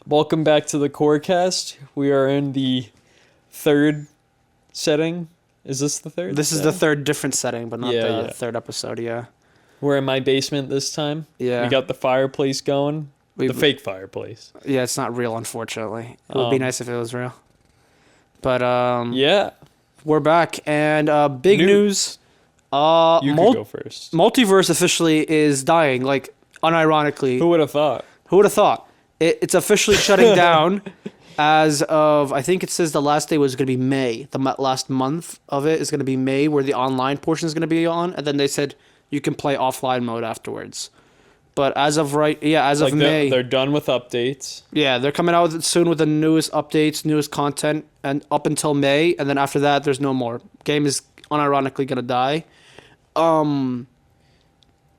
Welcome back to the QORcast. We are in the third setting. Is this the third? This is the third different setting, but not the Yeah. third episode, yeah. We're in my basement this time. Yeah. We got the fireplace going. The fake fireplace. Yeah, it's not real, unfortunately. It would be nice if it was real. But, Yeah. we're back, and big news. You could go first. Multiverse officially is dying, like, unironically. Who would have thought? Who would have thought? It's officially shutting down as of, I think it says the last day was going to be May. The last month of it is going to be May, where the online portion is going to be on. And then they said you can play offline mode afterwards. But as of of May. They're done with updates. Yeah, they're coming out soon with the newest updates, newest content, and up until May. And then after that, there's no more. Game is unironically going to die.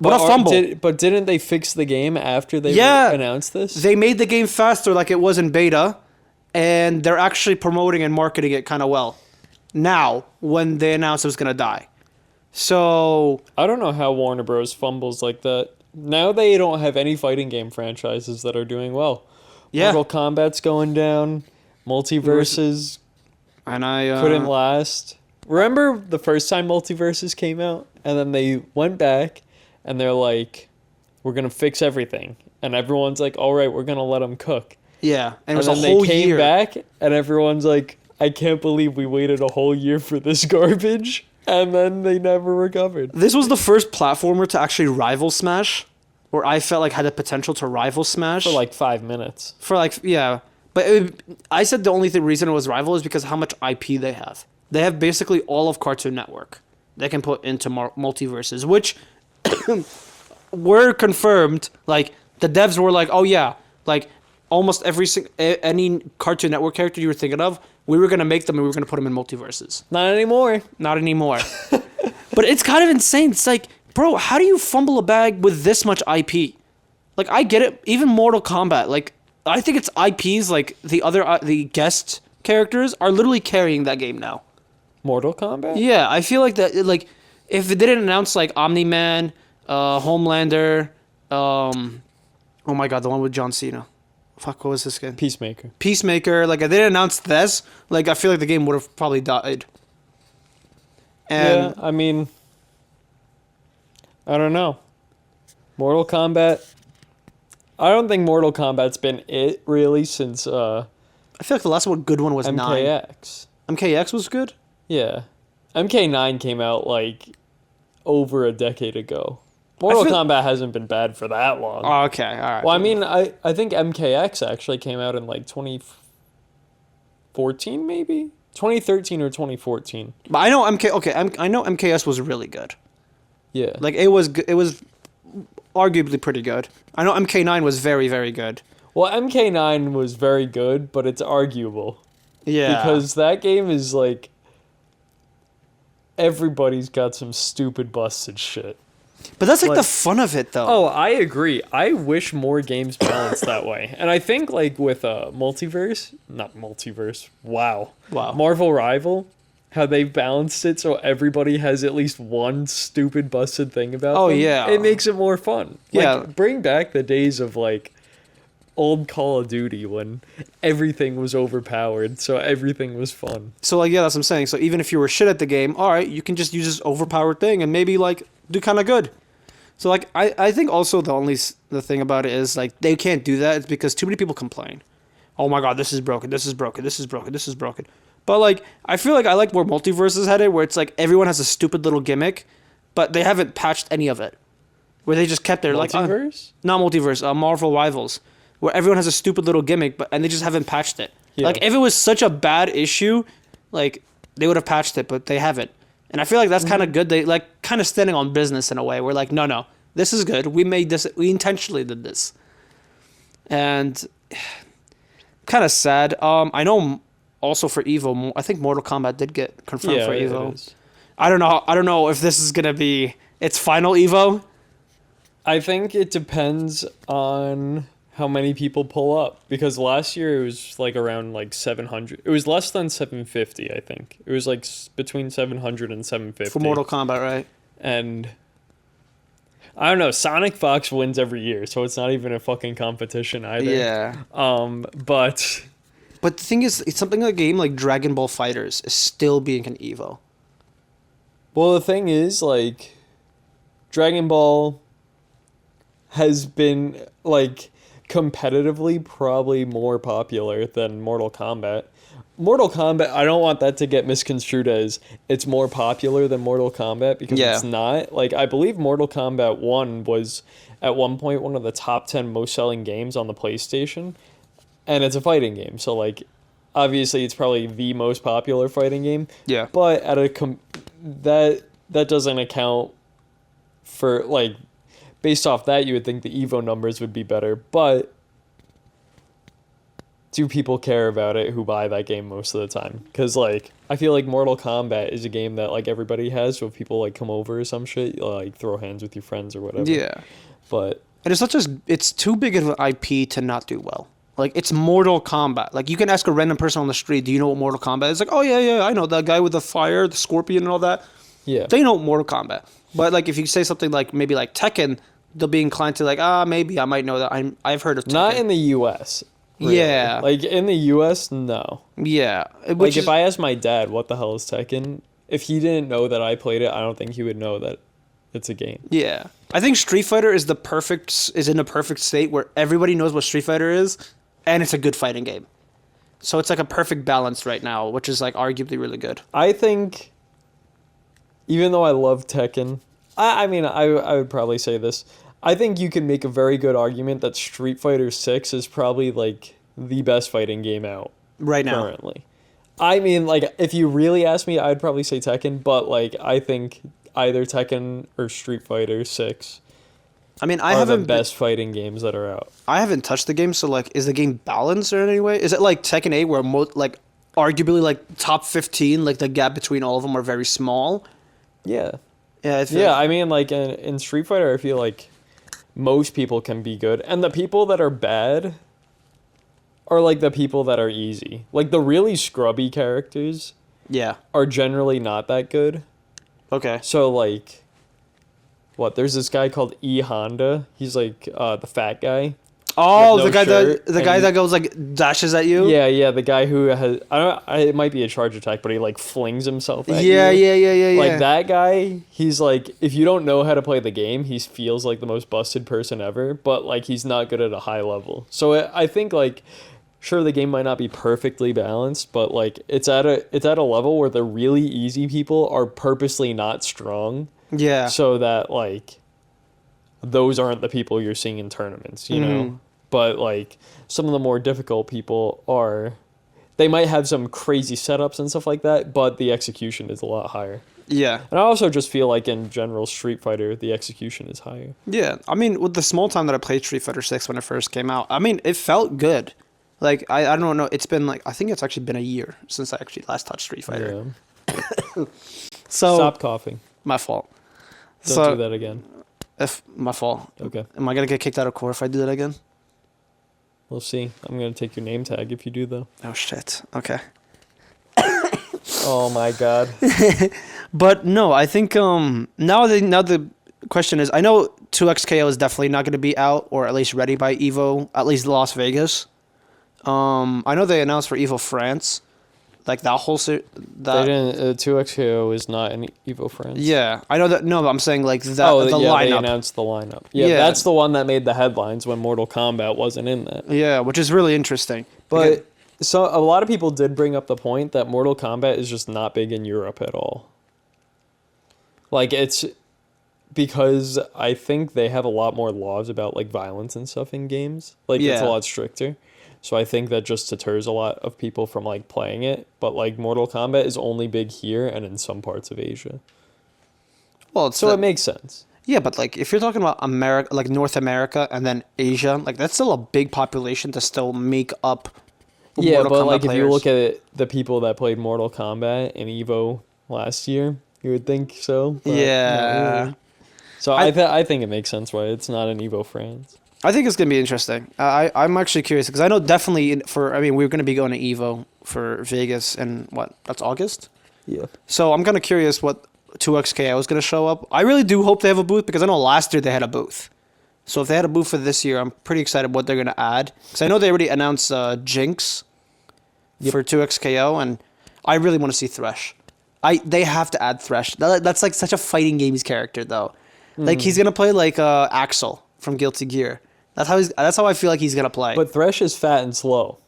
What a fumble. But didn't they fix the game after they announced this? They made the game faster like it was in beta, and they're actually promoting and marketing it kind of well now when they announced it was going to die. So I don't know how Warner Bros. Fumbles like that. Now they don't have any fighting game franchises that are doing well. Yeah. Mortal Kombat's going down. Multiverses and I couldn't last. Remember the first time Multiverses came out? And then they went back and they're like, we're going to fix everything. And everyone's like, all right, we're going to let them cook. Yeah. And it was then a whole year. They came year. back and everyone's like, I can't believe we waited a whole year for this garbage. And then they never recovered. This was the first platformer to actually rival Smash, or I felt like had the potential to rival Smash. For like 5 minutes. But I said the only reason it was rival is because how much IP they have. They have basically all of Cartoon Network they can put into multiverses, which were confirmed. Like, the devs were like, oh yeah, like almost any Cartoon Network character you were thinking of, we were going to make them and we were going to put them in multiverses. Not anymore. Not anymore. But it's kind of insane. It's like, bro, how do you fumble a bag with this much IP? Like, I get it. Even Mortal Kombat, like, I think it's IPs, like, the guest characters are literally carrying that game now. Mortal Kombat? Yeah, I feel like that, like, if they didn't announce, like, Omni-Man, Homelander, oh my god, the one with John Cena. Fuck, what was this again? Peacemaker. Like, if they didn't announce this, like, I feel like the game would have probably died. And yeah, I mean, I don't know. Mortal Kombat. I don't think Mortal Kombat's been it really since I feel like the last good one was MKX. 9. MKX was good? Yeah. MK9 came out like over a decade ago. Mortal Kombat hasn't been bad for that long. Oh, okay, all right. Well, I mean, I think MKX actually came out in like 2014 maybe? 2013 or 2014. But I know I know MKS was really good. Yeah. Like, it was arguably pretty good. I know MK9 was very, very good. Well, MK9 was very good, but it's arguable. Yeah. Because that game is like, everybody's got some stupid busted shit. But that's like the fun of it, though. Oh, I agree. I wish more games balanced that way. And I think like with not Multiverse. Wow. Marvel Rival, how they balanced it so everybody has at least one stupid busted thing about them. Oh, yeah. It makes it more fun. Yeah. Like, bring back the days of like old Call of Duty when everything was overpowered, so everything was fun. So, like, yeah, that's what I'm saying. So even if you were shit at the game, all right, you can just use this overpowered thing and maybe like do kind of good. So, like, I think also the thing about it is, like, they can't do that. It's because too many people complain. Oh my god, this is broken, this is broken, this is broken, this is broken. But, like, I feel like I like where Multiverses had it, where it's like everyone has a stupid little gimmick, but they haven't patched any of it. Where they just kept their, like... Multiverse? Not Multiverse, Marvel Rivals. Where everyone has a stupid little gimmick, and they just haven't patched it. Yeah. Like, if it was such a bad issue, like, they would have patched it, but they haven't. And I feel like that's kind of good. They, like, kind of standing on business in a way. We're like, no, this is good. We made this. We intentionally did this. And kind of sad. I know also for Evo, I think Mortal Kombat did get confirmed for Evo. I don't know if this is going to be its final Evo. I think it depends on how many people pull up, because last year it was like around like 700. It was less than 750, I think. It was like between 700 and 750 for Mortal Kombat, right? And I don't know. Sonic Fox wins every year, so it's not even a fucking competition either. Yeah. But the thing is, it's something like a game like Dragon Ball Fighters is still being an Evo. Well, the thing is, like, Dragon Ball has been, like, competitively probably more popular than Mortal Kombat. Mortal Kombat, I don't want that to get misconstrued as it's more popular than Mortal Kombat, because it's not. Like, I believe Mortal Kombat 1 was at one point one of the top 10 most selling games on the PlayStation, and it's a fighting game. So, like, obviously it's probably the most popular fighting game. Yeah. But at that doesn't account for, like, based off that, you would think the Evo numbers would be better, but do people care about it who buy that game most of the time? Because, like, I feel like Mortal Kombat is a game that, like, everybody has, so if people, like, come over or some shit, you'll, like, throw hands with your friends or whatever. Yeah. But... And it's too big of an IP to not do well. Like, it's Mortal Kombat. Like, you can ask a random person on the street, do you know what Mortal Kombat is? Like, oh, yeah, I know that guy with the fire, the scorpion and all that. Yeah. They know Mortal Kombat. But, like, if you say something like, maybe like Tekken, they'll be inclined to, like, maybe I might know that. I've heard of Tekken. Not in the U.S., really. Yeah. Like, in the U.S., no. Yeah. Like, if I asked my dad what the hell is Tekken, if he didn't know that I played it, I don't think he would know that it's a game. Yeah. I think Street Fighter is in the perfect state where everybody knows what Street Fighter is, and it's a good fighting game. So it's like a perfect balance right now, which is, like, arguably really good. I think, even though I love Tekken, I mean, I would probably say this. I think you can make a very good argument that Street Fighter 6 is probably, like, the best fighting game out right now. Currently. I mean, like, if you really ask me, I'd probably say Tekken, but, like, I think either Tekken or Street Fighter 6 are the best fighting games that are out. I haven't touched the game, so, like, is the game balanced in any way? Is it like Tekken 8 where, like, arguably, like, top 15, like, the gap between all of them are very small? Yeah. Yeah, I mean, like, in Street Fighter, I feel like most people can be good, and the people that are bad are, like, the people that are easy. Like, the really scrubby characters are generally not that good. Okay. So, like, there's this guy called E Honda. He's, like, the fat guy. Oh, the guy that goes, like, dashes at you? Yeah, the guy who has... it might be a charge attack, but he, like, flings himself at you. Yeah. Like, that guy, he's, like... If you don't know how to play the game, he feels like the most busted person ever, but, like, he's not good at a high level. So, I think, like... Sure, the game might not be perfectly balanced, but, like, it's at a level where the really easy people are purposely not strong. Yeah. So that, like... Those aren't the people you're seeing in tournaments, you know? But, like, some of the more difficult people are... They might have some crazy setups and stuff like that, but the execution is a lot higher. Yeah. And I also just feel like in general Street Fighter, the execution is higher. Yeah. I mean, with the small time that I played Street Fighter 6 when it first came out, I mean, it felt good. Like, I don't know. It's been, like... I think it's actually been a year since I actually last touched Street Fighter. Yeah. So... Stop coughing. My fault. Don't do that again. My fault. Okay. Am I going to get kicked out of QOR if I do that again? We'll see. I'm going to take your name tag if you do, though. Oh, shit. Okay. Oh, my God. But, no, I think now the question is, I know 2XKO is definitely not going to be out, or at least ready by EVO, at least Las Vegas. I know they announced for EVO France. Like, that whole... They didn't... 2XKO is not in EVO France. Yeah. I know that... No, but I'm saying, like, the lineup. They lineup. announced the lineup. Yeah, that's the one that made the headlines when Mortal Kombat wasn't in that. Yeah, which is really interesting. But... So, a lot of people did bring up the point that Mortal Kombat is just not big in Europe at all. Like, it's... Because I think they have a lot more laws about, like, violence and stuff in games. Like, it's a lot stricter. So I think that just deters a lot of people from, like, playing it. But, like, Mortal Kombat is only big here and in some parts of Asia. Well, it makes sense. Yeah, but, like, if you're talking about America, like, North America and then Asia, like, that's still a big population to still make up Mortal Kombat like, players. if you look at the people that played Mortal Kombat in EVO last year, you would think so. But yeah. Really. So I think it makes sense why it's not in EVO France. I think it's going to be interesting. I'm actually curious because I know definitely we're going to be going to EVO for Vegas in that's August? Yeah. So I'm kind of curious what 2XKO is going to show up. I really do hope they have a booth because I know last year they had a booth. So if they had a booth for this year, I'm pretty excited what they're going to add. Because I know they already announced Jinx for 2XKO, and I really want to see Thresh. They have to add Thresh. That's like such a fighting games character, though. Like he's going to play like Axel from Guilty Gear. That's how I feel like he's going to play. But Thresh is fat and slow.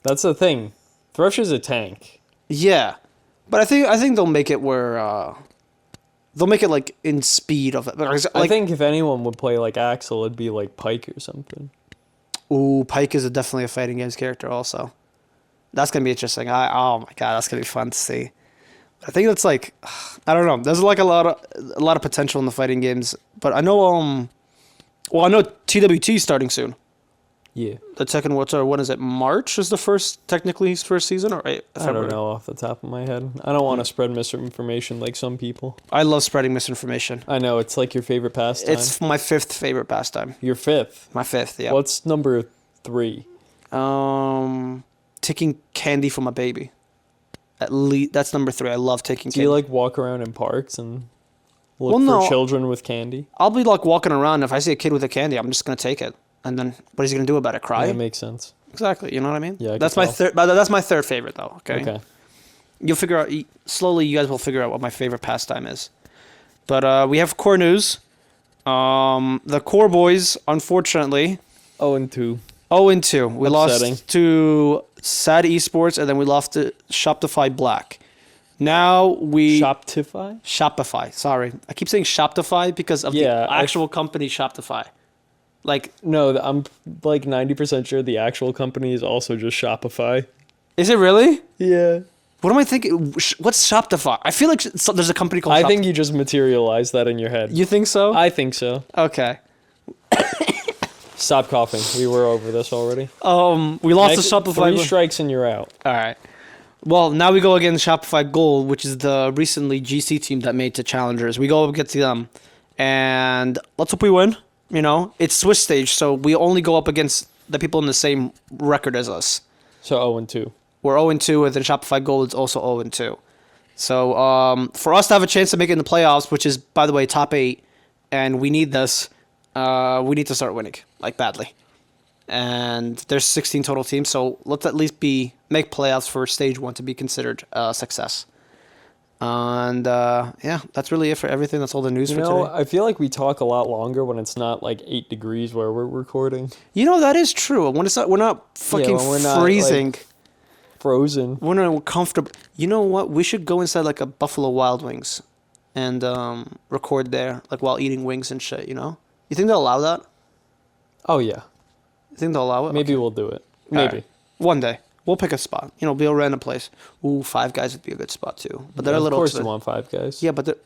That's the thing. Thresh is a tank. Yeah. But I think they'll make it where they'll make it like in speed of it. Like, I think if anyone would play like Axel, it'd be like Pyke or something. Ooh, Pyke is definitely a fighting games character also. That's gonna be interesting. Oh my god, that's gonna be fun to see. I think that's like, I don't know. There's like a lot of potential in the fighting games. But I know I know TWT is starting soon. Yeah. The Tekken World Tour, when is it? March is technically his first season, or I don't know off the top of my head. I don't want to spread misinformation like some people. I love spreading misinformation. I know, it's like your favorite pastime. It's my 5th favorite pastime. Your 5th? My 5th, yeah. What's number 3? Taking candy from a baby. At least that's number 3. I love taking candy. Do you like walk around in parks and look for children with candy? I'll be like walking around. If I see a kid with a candy, I'm just gonna take it. And then what is he gonna do about it? Cry? Yeah, that makes sense. Exactly. You know what I mean? Yeah. That's my third. That's my 3rd favorite, though. Okay. You'll figure out slowly. You guys will figure out what my favorite pastime is. But we have core news. The core boys, unfortunately, 0-2. 0-2. We Upsetting. lost to Sad Esports, and then we lost to Shopify Black. Now we Shopify. Sorry, I keep saying Shopify because of the actual company Shopify. Like, no, I'm like 90% sure the actual company is also just Shopify. Is it really? Yeah. What am I thinking? What's Shopify? I feel like there's a company called Shopify. I think you just materialized that in your head. You think so? I think so. Okay. Stop coughing. We were over this already. We lost to Shopify. 3 strikes and you're out. All right. Well, now we go against Shopify Gold, which is the recently GC team that made to Challengers. We go up against them, and let's hope we win. You know, it's Swiss stage, so we only go up against the people in the same record as us. So 0-2. We're 0-2, and then Shopify Gold is also 0-2. So for us to have a chance to make it in the playoffs, which is, by the way, top 8, and we need this, we need to start winning, like badly. And there's 16 total teams, so let's at least make playoffs for stage 1 to be considered a success. And yeah, that's really it for everything. That's all the news for today. I feel like we talk a lot longer when it's not like 8 degrees where we're recording. You know, that is true. When it's not, we're not fucking freezing. Not, like, frozen. We're not comfortable. You know what? We should go inside like a Buffalo Wild Wings and record there, like while eating wings and shit, you know? You think they'll allow that? Oh, yeah. You think they'll allow it? Maybe we'll do it. Maybe. Right. One day. We'll pick a spot. You know, be a random place. Ooh, Five Guys would be a good spot too. But they're a little. Of course, you want Five Guys. Yeah, but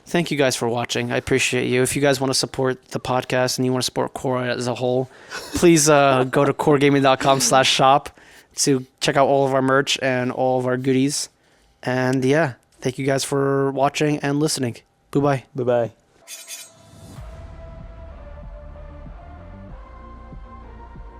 thank you guys for watching. I appreciate you. If you guys want to support the podcast and you want to support QOR as a whole, please go to QORgaming.com/shop to check out all of our merch and all of our goodies. And yeah, thank you guys for watching and listening. Bye bye. Bye bye.